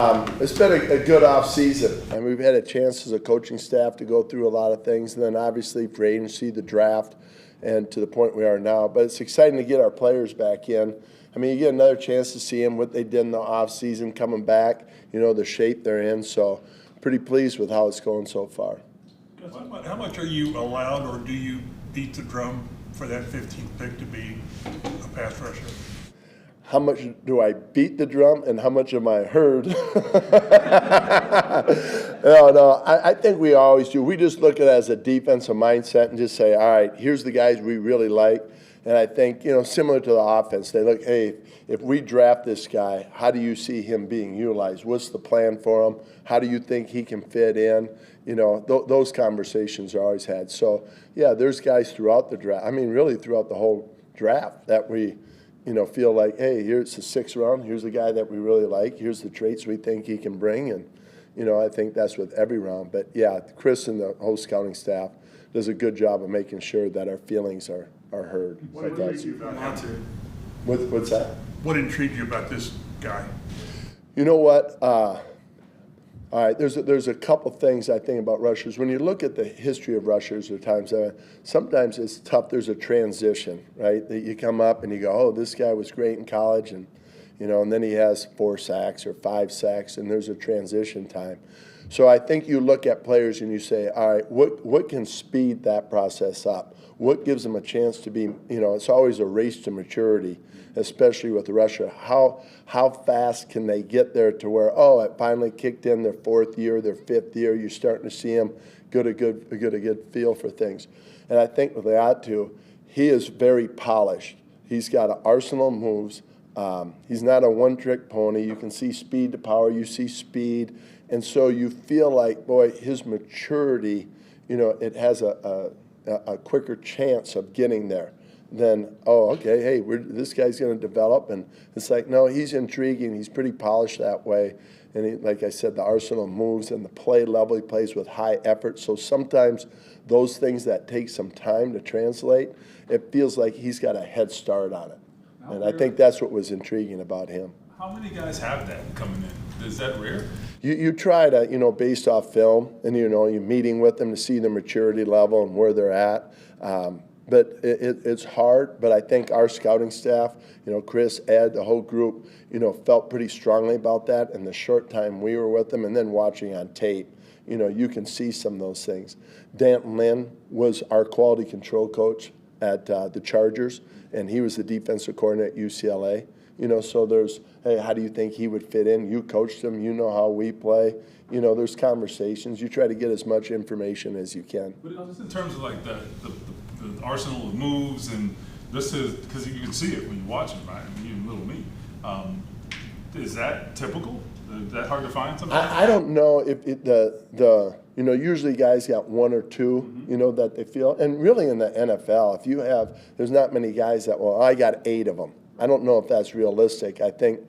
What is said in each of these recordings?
It's been a good off season, and we've had a chance as a coaching staff to go through a lot of things, and then obviously free agency, the draft, and to the point we are now. But it's exciting to get our players back in. I mean, you get another chance to see them, what they did in the off season, coming back, the shape they're in. So pretty pleased with how it's going so far. How much are you allowed, or do you beat the drum for that 15th pick to be a pass rusher? How much do I beat the drum and how much am I heard? No, I think we always do. We just look at it as a defensive mindset and just say, all right, here's the guys we really like. And I think, similar to the offense, they look, hey, if we draft this guy, how do you see him being utilized? What's the plan for him? How do you think he can fit in? Those conversations are always had. So, yeah, there's guys throughout the draft. I mean, really throughout the whole draft that we feel like, hey, here's the 6th round. Here's the guy that we really like. Here's the traits we think he can bring. And, I think that's with every round. But, yeah, Chris and the whole scouting staff does a good job of making sure that our feelings are heard. What intrigued you about him? What's that? What intrigued you about this guy? You know what? All right, there's a couple things I think about rushers. When you look at the history of rushers, there are times sometimes it's tough. There's a transition, right? That you come up and you go, oh, this guy was great in college, and and then he has 4 sacks or 5 sacks, and there's a transition time. So I think you look at players and you say, all right, what can speed that process up? What gives them a chance to be, it's always a race to maturity, especially with the rusher. How fast can they get there to where, it finally kicked in their 4th year, their 5th year, you're starting to see them get a good feel for things. And I think with Leatu, he is very polished. He's got an arsenal of moves. He's not a one-trick pony. You can see speed to power. You see speed. And so you feel like, boy, his maturity, it has a quicker chance of getting there than, okay, hey, this guy's going to develop. And it's like, no, he's intriguing. He's pretty polished that way. And like I said, the arsenal moves and the play level, he plays with high effort. So sometimes those things that take some time to translate, it feels like he's got a head start on it. And I think that's what was intriguing about him. How many guys have that coming in? Is that rare? You try to, based off film, and, you're meeting with them to see their maturity level and where they're at. But it's hard. But I think our scouting staff, Chris, Ed, the whole group, felt pretty strongly about that in the short time we were with them. And then watching on tape, you can see some of those things. Danton Lynn was our quality control coach at the Chargers, and he was the defensive coordinator at UCLA. So there's, hey, how do you think he would fit in? You coached him. You know how we play. There's conversations. You try to get as much information as you can. But just in terms of like the arsenal of moves, and this is because you can see it when you watch him, right? I mean, even little me. Is that typical? Is that hard to find sometimes? I don't know if usually guys got 1 or 2, that they feel. And really in the NFL, there's not many guys that, I got 8 of them. I don't know if that's realistic. I think,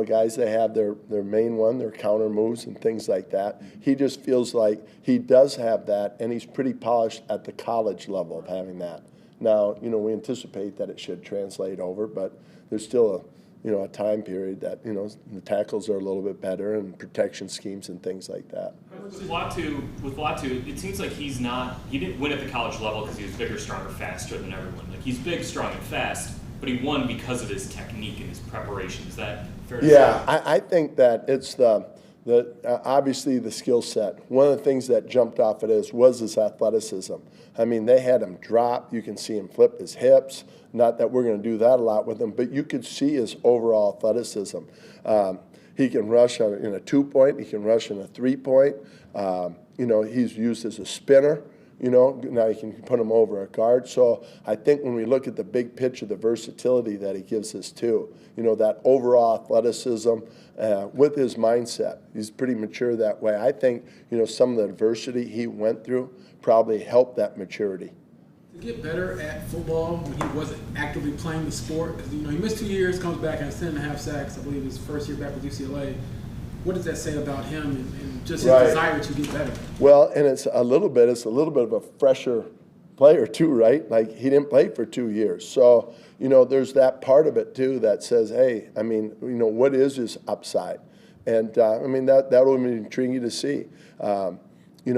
guys that have their main one, their counter moves and things like that. He just feels like he does have that, and he's pretty polished at the college level of having that. Now, we anticipate that it should translate over, but there's still a time period that, the tackles are a little bit better and protection schemes and things like that. With Leatu, it seems like he didn't win at the college level because he was bigger, stronger, faster than everyone. Like, he's big, strong, and fast, but he won because of his technique and his preparation. Is that fair to say? Yeah, I think that it's obviously the skill set. One of the things that jumped off at us was his athleticism. I mean, they had him drop. You can see him flip his hips. Not that we're going to do that a lot with him, but you could see his overall athleticism. He can rush in a 2-point. He can rush in a 3-point. He's used as a spinner. Now you can put him over a guard. So I think when we look at the big picture, the versatility that he gives us too, that overall athleticism with his mindset, he's pretty mature that way. I think, some of the adversity he went through probably helped that maturity. To get better at football when he wasn't actively playing the sport, because, he missed 2 years, comes back and has 10.5 sacks, I believe his first year back with UCLA. What does that say about him and just his desire to get better? Well, and it's a little bit of a fresher player too, right? Like, he didn't play for 2 years. So, there's that part of it too that says, hey, I mean, what is his upside? And I mean, that will be intriguing to see. In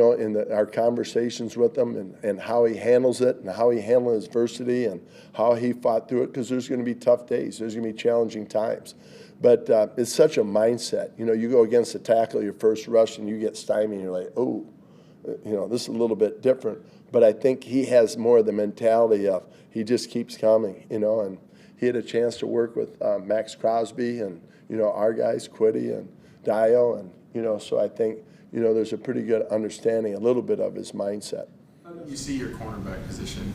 our conversations with him and how he handles it and how he handled his adversity and how he fought through it, because there's going to be tough days. There's going to be challenging times. But it's such a mindset. You go against a tackle, your first rush, and you get stymied, and you're like, oh, this is a little bit different. But I think he has more of the mentality of he just keeps coming, and he had a chance to work with Max Crosby and, our guys, Quiddy and Dio, and, so I think, there's a pretty good understanding, a little bit of his mindset. How do you see your cornerback position?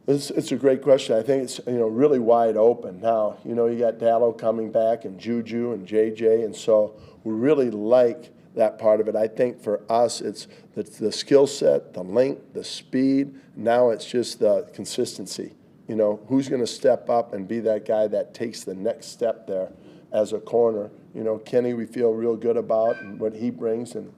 It's a great question. I think it's, really wide open. Now, you got Dallo coming back and Juju and JJ, and so we really like that part of it. I think for us, it's the skill set, the length, the speed. Now it's just the consistency. Who's going to step up and be that guy that takes the next step there as a corner. Kenny we feel real good about and what he brings, and,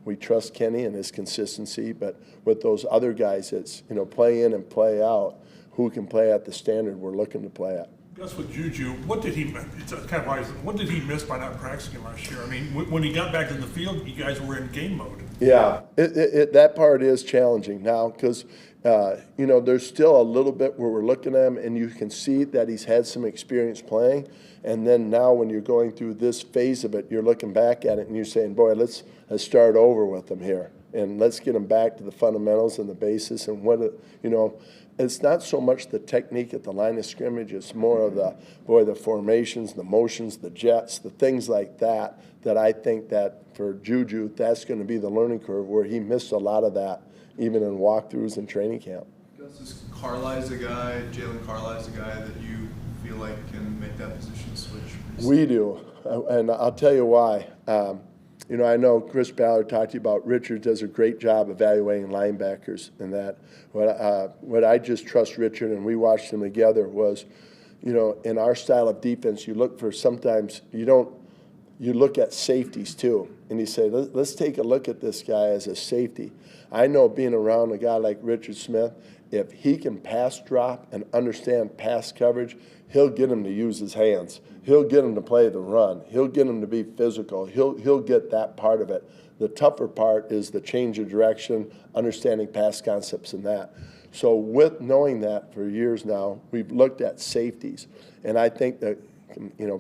we trust Kenny and his consistency. But with those other guys, it's, play in and play out, who can play at the standard we're looking to play at. Gus, with Juju, what did he miss by not practicing last year? I mean, when he got back to the field, you guys were in game mode. Yeah, that part is challenging now because, there's still a little bit where we're looking at him and you can see that he's had some experience playing. And then now when you're going through this phase of it, you're looking back at it and you're saying, boy, let's start over with him here. And let's get him back to the fundamentals and the basis and it's not so much the technique at the line of scrimmage. It's more of the formations, the motions, the jets, the things like that I think that for Juju, that's going to be the learning curve where he missed a lot of that even in walkthroughs and training camp. Gus, is Jalen Carlisle a guy that you feel like can make that position switch? We do, and I'll tell you why. I know Chris Ballard talked to you about Richard does a great job evaluating linebackers and that. What I just trust Richard, and we watched them together, was, in our style of defense, you look for sometimes you look at safeties too. And you say, let's take a look at this guy as a safety. I know being around a guy like Richard Smith, if he can pass drop and understand pass coverage, he'll get him to use his hands. He'll get him to play the run. He'll get him to be physical. He'll get that part of it. The tougher part is the change of direction, understanding pass concepts and that. So with knowing that for years now, we've looked at safeties. And I think that,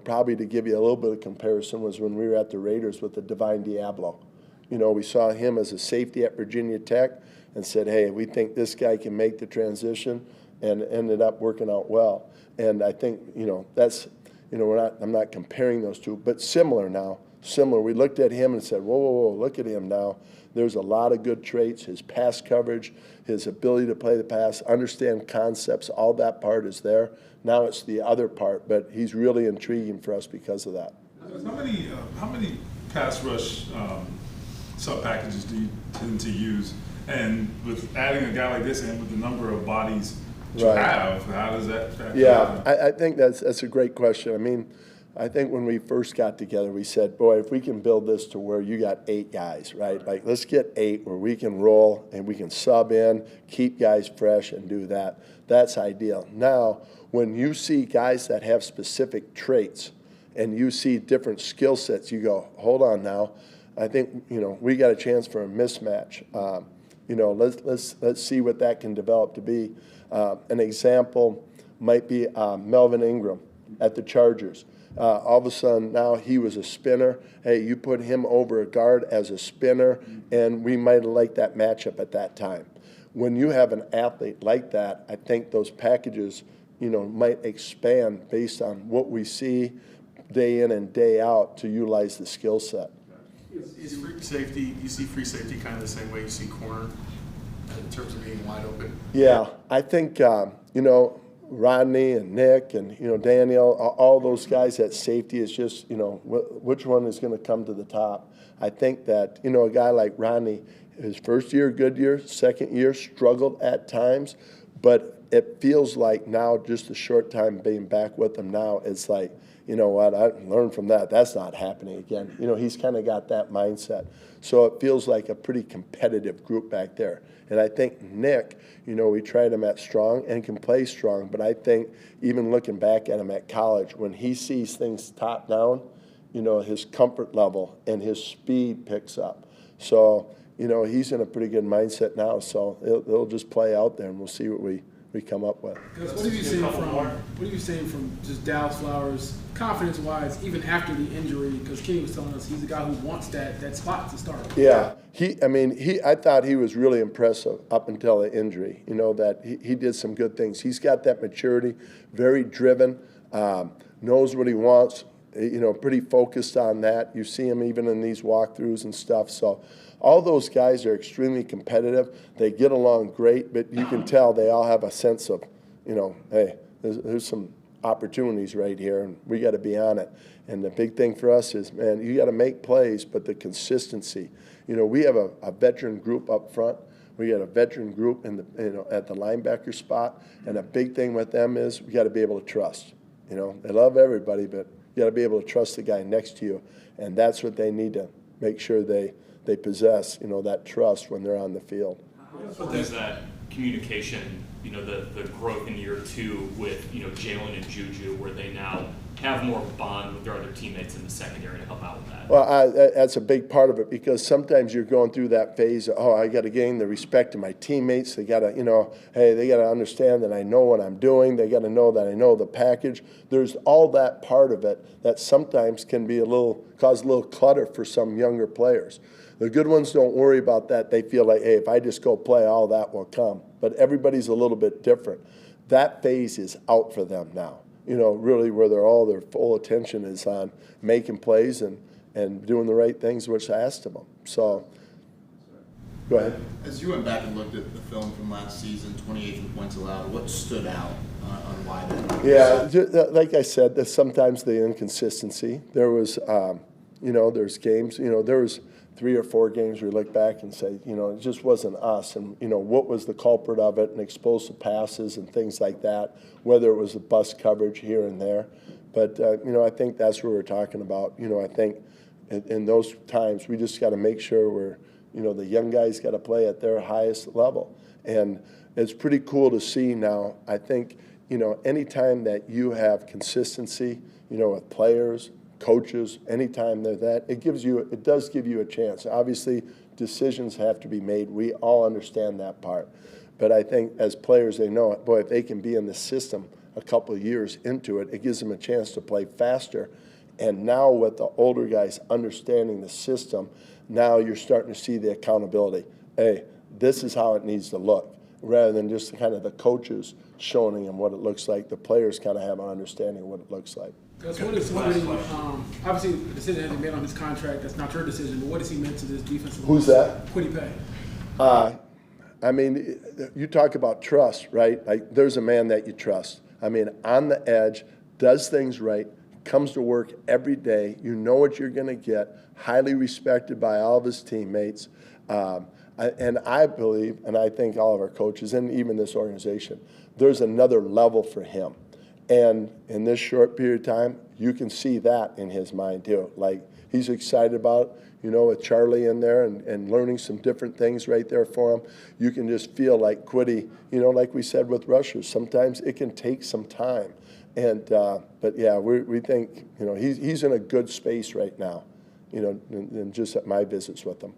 probably to give you a little bit of comparison was when we were at the Raiders with the Divine Diablo. We saw him as a safety at Virginia Tech and said, hey, we think this guy can make the transition, and ended up working out well. And I think, that's, I'm not comparing those two, but similar now. Similar. We looked at him and said, whoa, look at him now. There's a lot of good traits. His pass coverage, his ability to play the pass, understand concepts, all that part is there. Now it's the other part, but he's really intriguing for us because of that. How many pass rush sub packages do you tend to use? And with adding a guy like this and with the number of bodies you have, how does that factor? Yeah, I think that's a great question. I mean, I think when we first got together, we said, boy, if we can build this to where you got 8 guys, right? Like, let's get 8 where we can roll and we can sub in, keep guys fresh and do that. That's ideal. Now, when you see guys that have specific traits and you see different skill sets, you go, hold on now. I think, we got a chance for a mismatch. Let's see what that can develop to be. An example might be Melvin Ingram at the Chargers. All of a sudden now he was a spinner. Hey, you put him over a guard as a spinner, and we might have liked that matchup at that time. When you have an athlete like that, I think those packages, might expand based on what we see day in and day out to utilize the skill set. Is free safety, you see free safety kind of the same way you see corner in terms of being wide open? Yeah, I think, Rodney and Nick and, Daniel, all those guys at safety is just, which one is going to come to the top. I think that, a guy like Rodney, his first year, good year, second year, struggled at times, but it feels like now, just a short time being back with him now, it's like, you know what, I learned from that. That's not happening again. He's kind of got that mindset. So it feels like a pretty competitive group back there. And I think Nick, we tried him at strong and can play strong, but I think even looking back at him at college, when he sees things top down, his comfort level and his speed picks up. So, he's in a pretty good mindset now. So it'll just play out there, and we'll see what we come up with. What have you seen from just Dallas Flowers, confidence-wise, even after the injury? Because Kenny was telling us he's a guy who wants that spot to start. Yeah, I thought he was really impressive up until the injury. That he did some good things. He's got that maturity, very driven, knows what he wants. Pretty focused on that. You see him even in these walkthroughs and stuff. So all those guys are extremely competitive. They get along great, but you can tell they all have a sense of, hey, there's some opportunities right here, and we got to be on it. And the big thing for us is, man, you got to make plays, but the consistency. We have a veteran group up front. We got a veteran group in the at the linebacker spot, and a big thing with them is we got to be able to trust. They love everybody, but you got to be able to trust the guy next to you, and that's what they need to make sure they possess, that trust when they're on the field. There's that communication, the growth in year 2 with, Jalen and Juju, where they now have more bond with their other teammates in the secondary to help out with that. Well, that's a big part of it, because sometimes you're going through that phase of, I got to gain the respect of my teammates. They got to, they got to understand that I know what I'm doing. They got to know that I know the package. There's all that part of it that sometimes can be cause a little clutter for some younger players. The good ones don't worry about that. They feel like, hey, if I just go play, all that will come. But everybody's a little bit different. That phase is out for them now. Really where their full attention is on making plays and doing the right things which I asked of them. So, go ahead. As you went back and looked at the film from last season, 28th in points allowed, what stood out on why that? Yeah, like I said, there's sometimes the inconsistency. There was, there's games, there was 3 or 4 games we look back and say, it just wasn't us. And, what was the culprit of it, and explosive passes and things like that, whether it was the bust coverage here and there. But, I think that's what we're talking about. I think in those times we just got to make sure the young guys got to play at their highest level. And it's pretty cool to see now. I think, anytime that you have consistency, with players, coaches, anytime they're that, it does give you a chance. Obviously, decisions have to be made. We all understand that part. But I think as players, they know, boy, if they can be in the system a couple of years into it, it gives them a chance to play faster. And now with the older guys understanding the system, now you're starting to see the accountability. Hey, this is how it needs to look, rather than just kind of the coaches showing them what it looks like. The players kind of have an understanding of what it looks like. Obviously, the decision hasn't been made on his contract. That's not your decision. But what has he meant to this defensive line? Who's that? Kwity Paye. You talk about trust, right? Like, there's a man that you trust. On the edge, does things right, comes to work every day. You know what you're going to get. Highly respected by all of his teammates. And I believe, and I think all of our coaches, and even this organization, there's another level for him. And in this short period of time, you can see that in his mind too. Like, he's excited about, with Charlie in there and learning some different things right there for him. You can just feel like Kwity, like we said with rushers, sometimes it can take some time. And but yeah, we think, he's in a good space right now, and just at my visits with him.